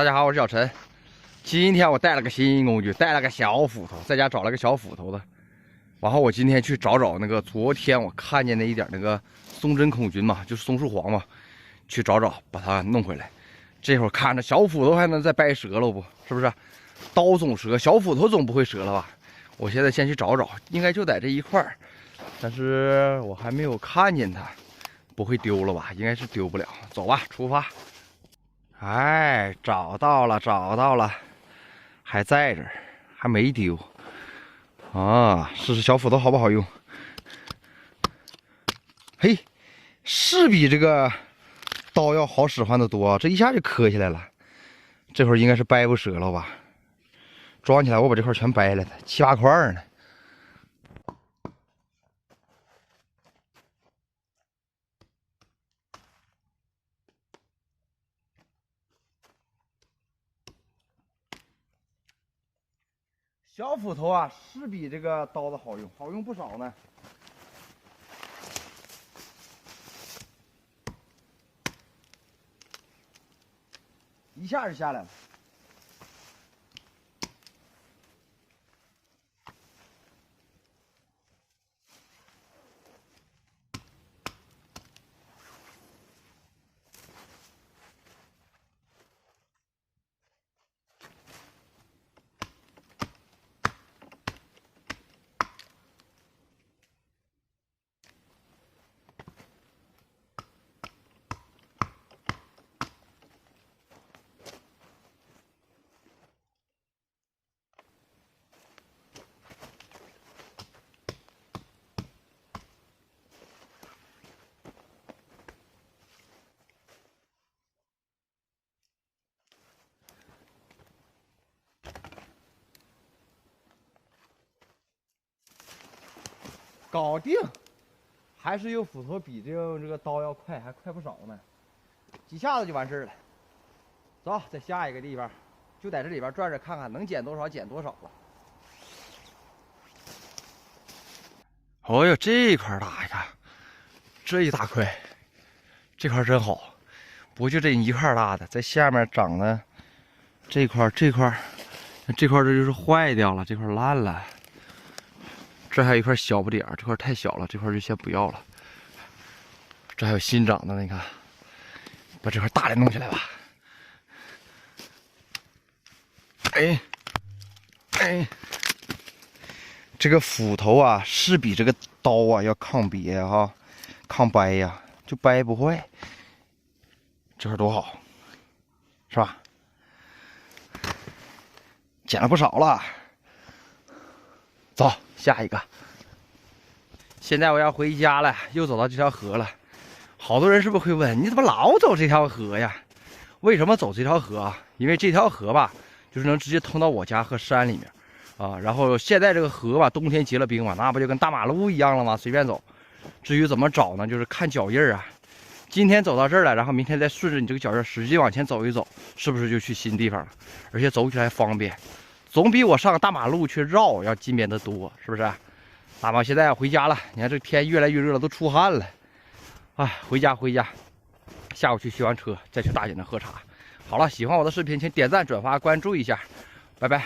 大家好，我是小陈。今天我带了个新工具，带了个小斧头，在家找了个小斧头的。然后我今天去找那个昨天我看见的一点那个松针孔菌嘛，就是松树黄嘛，去找把它弄回来。这会儿看着小斧头还能再掰折了不？是不是？刀总折，小斧头总不会折了吧？我现在先去找，应该就在这一块儿，但是我还没有看见它，不会丢了吧？应该是丢不了。走吧，出发。哎，找到了，还在这儿，还没丢。啊，试试小斧头好不好用？嘿，是比这个刀要好使唤的多，这一下就磕下来了。这会儿应该是掰不折了吧？装起来，我把这块全掰了，7、8块呢。小斧头啊，是比这个刀子好用，好用不少呢。一下就下来了。搞定，还是用斧头比这个刀要快，还快不少呢，几下子就完事儿了。走，在下一个地方，就在这里边转转看看，能捡多少捡多少了。哦呦，这块大，你看，这一大块，这块真好，不就这一块大的，在下面长的这块，这块这就是坏掉了，这块烂了。这还有一块小不点儿，这块太小了，这块就先不要了。这还有新长的，你看，把这块大的弄起来吧。哎，这个斧头啊，是比这个刀啊要抗别哈，抗掰呀，就掰不坏。这块多好，是吧？捡了不少了。走，下一个。现在我要回家了，又走到这条河了。好多人是不是会问，你怎么老走这条河呀？为什么走这条河啊？因为这条河吧，就是能直接通到我家和山里面啊。然后现在这个河吧，冬天结了冰嘛，那不就跟大马路一样了吗？随便走。至于怎么找呢，就是看脚印啊。今天走到这儿了，然后明天再顺着你这个脚印使劲往前走一走，是不是就去新地方了？而且走起来方便。总比我上大马路去绕要近便得多，是不是？那么现在要回家了，你看这天越来越热了，都出汗了。哎，回家。下午去修完车，再去大姐那喝茶。好了，喜欢我的视频，请点赞、转发、关注一下，拜拜。